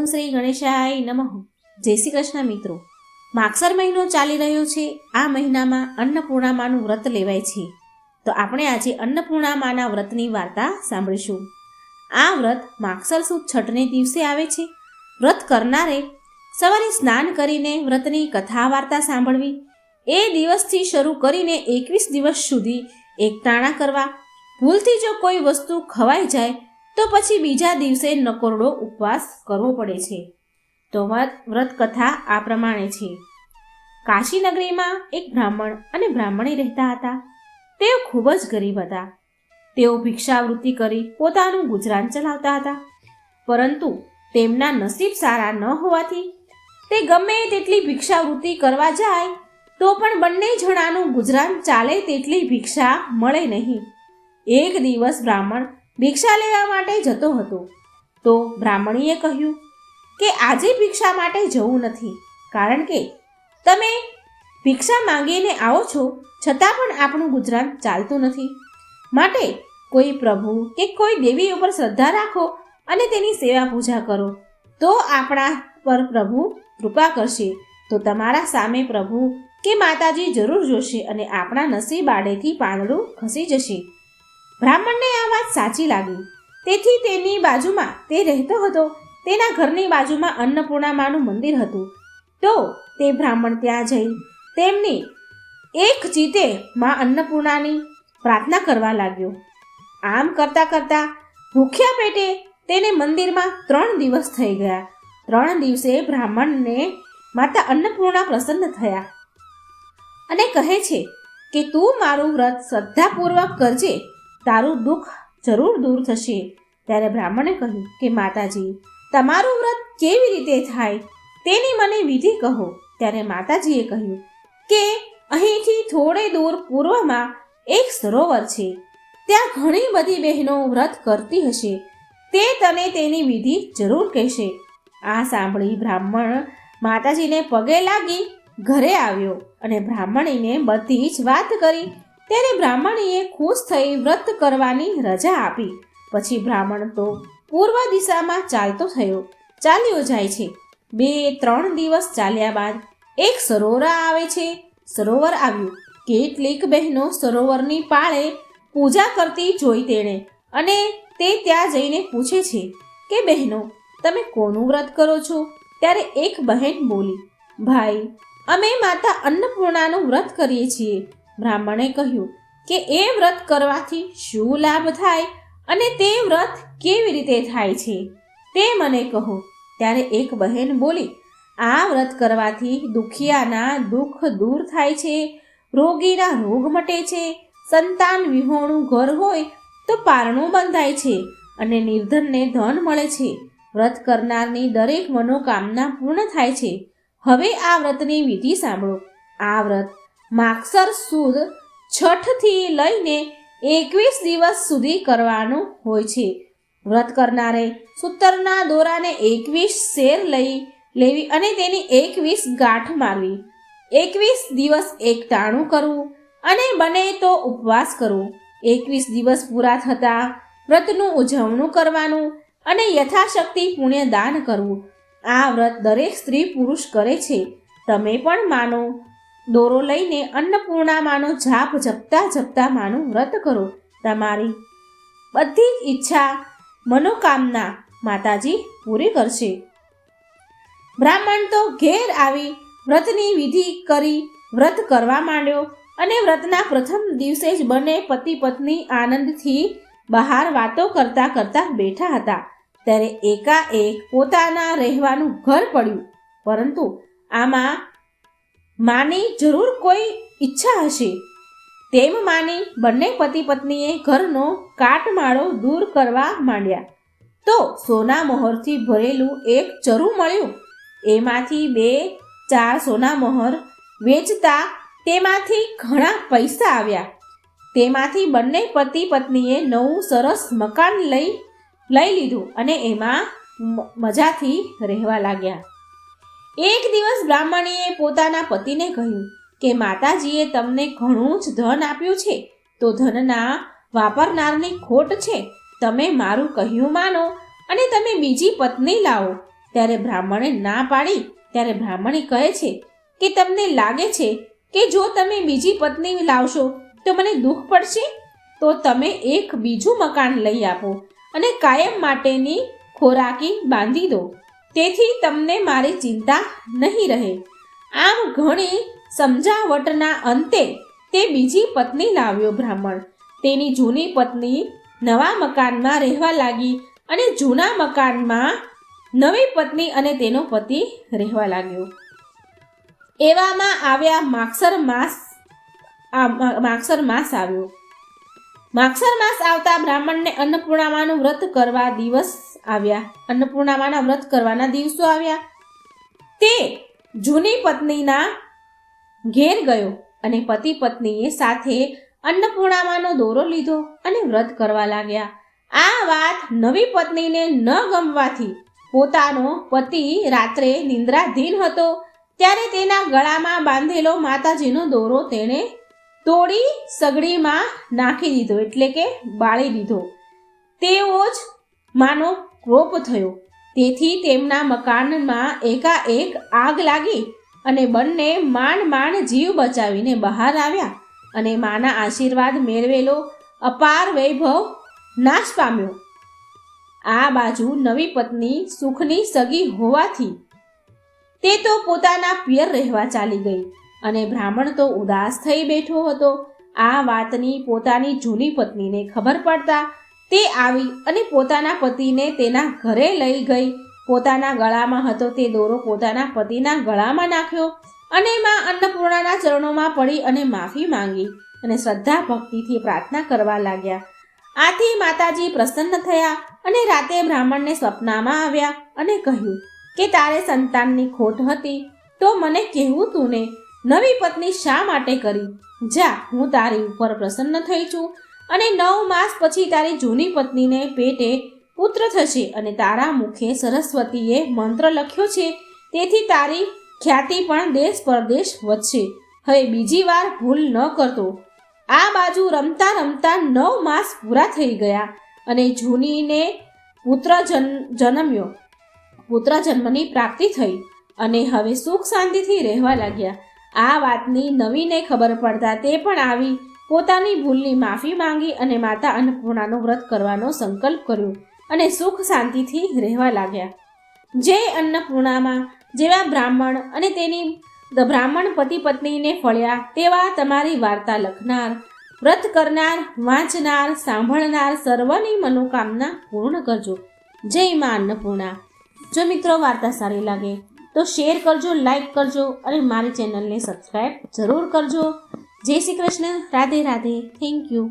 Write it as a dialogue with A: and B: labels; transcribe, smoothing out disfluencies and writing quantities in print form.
A: શ્રી ગણેશાય નમઃ. જય શ્રી કૃષ્ણ મિત્રો. માગસર મહિનો ચાલી રહ્યો છે. આ મહિનામાં અન્નપૂર્ણામાનું વ્રત લેવાય છે. તો આપણે આજે અન્નપૂર્ણામાના વ્રતની વાર્તા સાંભળીશું. આ વ્રત માગસર સુદ છઠને દિવસે આવે છે. વ્રત કરનારે સવારે સ્નાન કરીને વ્રતની કથા વાર્તા સાંભળવી, એ દિવસથી શરૂ કરીને 21 દિવસ સુધી એકટાણા કરવા. ભૂલથી જો કોઈ વસ્તુ ખવાઈ જાય તો પછી બીજા દિવસે નકોરડો ઉપવાસ કરવો પડે છે. તો વ્રત કથા આ પ્રમાણે છે. કાશી નગરીમાં એક બ્રાહ્મણ અને બ્રાહ્મણી રહેતા હતા. તેઓ ખૂબ જ ગરીબ હતા. તેઓ ભિક્ષાવૃત્તિ કરી પોતાનું ગુજરાન ચલાવતા હતા. પરંતુ તેમના નસીબ સારા ન હોવાથી તે ગમે તેટલી ભિક્ષાવૃત્તિ કરવા જાય તો પણ બંને જણાનું ગુજરાન ચાલે તેટલી ભિક્ષા મળે નહીં. એક દિવસ બ્રાહ્મણ ભિક્ષા લેવા માટે જતો હતો. તો બ્રાહ્મણીએ કહ્યું કે આજે ભિક્ષા માટે જવું નથી, કારણ કે તમે ભિક્ષા માંગીને આવો છો છતાં પણ આપણું ગુજરાન ચાલતું નથી. માટે કોઈ પ્રભુ કે કોઈ દેવી ઉપર શ્રદ્ધા રાખો અને તેની સેવા પૂજા કરો, તો આપણા પર પ્રભુ કૃપા કરશે. તો તમારા સામે પ્રભુ કે માતાજી જરૂર જોશે અને આપણા નસીબ આડેથી પાંદડું ખસી જશે. બ્રાહ્મણને આ વાત સાચી લાગી. તેથી તેની બાજુમાં તે રહેતો હતો તેના ઘરની બાજુમાં અન્નપૂર્ણામાનું મંદિર હતું. તો તે બ્રાહ્મણ ત્યાં જઈ તેમની એક ચીતે માં અન્નપૂર્ણાની પ્રાર્થના કરવા લાગ્યો. આમ કરતાં કરતાં ભૂખ્યા પેટે તેને મંદિરમાં 3 દિવસ થઈ ગયા. 3 દિવસે બ્રાહ્મણને માતા અન્નપૂર્ણા પ્રસન્ન થયા અને કહે છે કે તું મારું વ્રત શ્રદ્ધાપૂર્વક કરજે, તારું દુઃખ જરૂર દૂર થશે. ત્યારે બ્રાહ્મણે કહ્યું કે માતાજી, તમારું વ્રત કેવી રીતે થાય તેની મને વિધિ કહો. ત્યારે માતાજીએ કહ્યું કે અહીંથી થોડે દૂર પૂર્વમાં એક સરોવર છે. ત્યાં ઘણી બધી બહેનો વ્રત કરતી હશે. તે તને તેની વિધિ જરૂર કહેશે. આ સાંભળી બ્રાહ્મણ માતાજીને પગે લાગી ઘરે આવ્યો અને બ્રાહ્મણીને બધી જ વાત કરી. ત્યારે બ્રાહ્મણીએ ખુશ થઈ વ્રત કરવાની રજા આપી. પછી બ્રાહ્મણ તો પૂર્વ દિશામાં ચાલ્યો જાય છે. 2-3 દિવસ ચાલ્યા બાદ એક સરોવર આવે છે. સરોવર આવ્યું. કેટલીક બહેનો સરોવરની પાળે પૂજા કરતી જોઈ તેણે, અને તે ત્યાં જઈને પૂછે છે કે બહેનો, તમે કોનું વ્રત કરો છો? ત્યારે એક બહેન બોલી, ભાઈ, અમે માતા અન્નપૂર્ણાનું વ્રત કરીએ છીએ. બ્રાહ્મણે કહ્યું કે એ વ્રત કરવાથી શું લાભ થાય અને તે વ્રત કેવી રીતે થાય છે તે મને કહો. ત્યારે એક બહેન બોલી, આ વ્રત કરવાથી દુખિયાના દુઃખ દૂર થાય છે, રોગીના રોગ મટે છે, સંતાન વિહોણું ઘર હોય તો પારણું બંધાય છે અને નિર્ધનને ધન મળે છે. વ્રત કરનારની દરેક મનોકામના પૂર્ણ થાય છે. હવે આ વ્રતની વિધિ સાંભળો. આ વ્રત માગસર સુદ છઠથી લઈને 21 દિવસ સુધી કરવાનું હોય છે. વ્રત કરનારે સૂતરના દોરાને 21 શેર લેવી અને તેની 21 ગાંઠ મારવી. 21 દિવસ એકટાણું કરવું અને બને તો ઉપવાસ કરવો. 21 દિવસ પૂરા થતાં વ્રતનું ઉજવણું કરવાનું અને યથાશક્તિ પુણ્યદાન કરવું. આ વ્રત દરેક સ્ત્રી પુરુષ કરે છે. તમે પણ માનો દોરો લઈને અન્નપૂર્ણામાનો જાપ જપતા માનું વ્રત કરો. તમારી બધી જ ઈચ્છા મનોકામના માતાજી પૂરી કરશે. બ્રાહ્મણ તો ઘેર આવી વ્રતની વિધિ કરી વ્રત કરવા માંડ્યો અને વ્રતના પ્રથમ દિવસે જ બંને પતિ પત્ની આનંદથી બહાર વાતો કરતા બેઠા હતા. ત્યારે એકાએક પોતાના રહેવાનું ઘર પડ્યું. પરંતુ આમાં માની જરૂર કોઈ ઈચ્છા હશે તેમ માની બંને પતિ પત્નીએ ઘરનો કાટમાળો દૂર કરવા માંડ્યા. તો સોના મોહરથી ભરેલું એક ચરું મળ્યું. એમાંથી 2-4 સોના મોહર વેચતા તેમાંથી ઘણા પૈસા આવ્યા. તેમાંથી બંને પતિ પત્નીએ નવું સરસ મકાન લઈ લીધું અને એમાં મજાથી રહેવા લાગ્યા. એક દિવસ બ્રાહ્મણીએ પોતાના પતિને કહ્યું કે માતાજીએ તમને ઘણું જ ધન આપ્યું છે, તો ધનના વાપરનારની ખોટ છે. તમે મારું કહ્યું માનો અને તમે બીજી પત્ની લાવો. ત્યારે બ્રાહ્મણે ના પાડી. ત્યારે બ્રાહ્મણી કહે છે કે તમને લાગે છે કે જો તમે બીજી પત્ની લાવશો તો મને દુઃખ પડશે? તો તમે એક બીજું મકાન લઈ આપો અને કાયમ માટેની ખોરાકી બાંધી દો. તેથી તમને મારી ચિંતા નહીં રહે. આમ ઘણી સમજાવટના અંતે તે બીજી પત્ની લાવ્યો બ્રાહ્મણ. તેની જૂની પત્ની નવા મકાનમાં રહેવા લાગી અને જૂના મકાનમાં નવી પત્ની અને તેનો પતિ રહેવા લાગ્યો. એવામાં આવ્યા માગસર માસ આવ્યો. માગસર માસ આવતા બ્રાહ્મણને અન્નપૂર્ણામાનું વ્રત કરવા દિવસ આવ્યા. અન્નપૂર્ણામાના વ્રત કરવાના દિવસો આવ્યા. તે જૂની પત્નીના ઘેર ગયો અને પતિ પત્નીએ સાથે અન્નપૂર્ણામાનો દોરો લીધો અને વ્રત કરવા લાગ્યા. આ વાત નવી પત્નીને ન ગમવાથી પોતાનો પતિ રાત્રે નિંદ્રાધીન હતો ત્યારે તેના ગળામાં બાંધેલો માતાજીનો દોરો તેણે તોડી સગડીમાં નાખી દીધો, એટલે કે બાળી દીધો. તેવો જ માનો કોપ થયો. તેથી તેમના મકાનમાં એકાએક આગ લાગી અને બંને માંડ જીવ બચાવીને બહાર આવ્યા અને માના આશીર્વાદ મેળવેલો અપાર વૈભવ નાશ પામ્યો. આ બાજુ નવી પત્ની સુખની સગી હોવાથી તે તો પોતાના પિયર રહેવા ચાલી ગઈ અને બ્રાહ્મણ તો ઉદાસ થઈ બેઠો હતો. આ વાતની પોતાની જૂની પત્નીને ખબર પડતા તે આવી અને પોતાના પતિને તેના ઘરે લઈ ગઈ. પોતાના ગળામાં હતો તે દોરો પોતાના પતિના ગળામાં નાખ્યો અને માં અન્નપૂર્ણાના ચરણોમાં પડી અને માફી માંગી અને શ્રદ્ધા ભક્તિથી પ્રાર્થના કરવા લાગ્યા. આથી માતાજી પ્રસન્ન થયા અને રાતે બ્રાહ્મણને સ્વપ્નમાં આવ્યા અને કહ્યું કે તારે સંતાનની ખોટ હતી તો મને કહેવું તું ને, નવી પત્ની શા માટે કરી? જા, હું તારી ઉપર પ્રસન્ન થઈ છું અને 9 માસ પછી તારી જૂની પત્નીને પેટે પુત્ર થશે અને તારા મુખે સરસ્વતીએ મંત્ર લખ્યો છે, તેથી તારી ખ્યાતિ પણ દેશ પરદેશ વધશે. હવે બીજી વાર ભૂલ ન કરતો. આ બાજુ રમતા રમતા 9 માસ પૂરા થઈ ગયા અને જૂનીને પુત્ર જન્મની પ્રાપ્તિ થઈ અને હવે સુખ શાંતિથી રહેવા લાગ્યા. આ વાતની નવીને ખબર પડતા તે પણ આવી પોતાની ભૂલની માફી માંગી અને માતા અન્નપૂર્ણાનું વ્રત કરવાનો સંકલ્પ કર્યો અને સુખ શાંતિથી રહેવા લાગ્યા. જે અન્નપૂર્ણામાં જેવા બ્રાહ્મણ અને તેની બ્રાહ્મણ પતિ પત્નીને ફળ્યા તેવા તમારી વાર્તા લખનાર, વ્રત કરનાર, વાંચનાર, સાંભળનાર સર્વની મનોકામના પૂર્ણ કરજો. જય મા અન્નપૂર્ણા. જો મિત્રો વાર્તા સારી લાગે તો શેર કરજો, લાઈક કરજો અને મારી ચેનલને સબસ્ક્રાઈબ જરૂર કરજો. જય શ્રી કૃષ્ણ. રાધે રાધે. Thank you.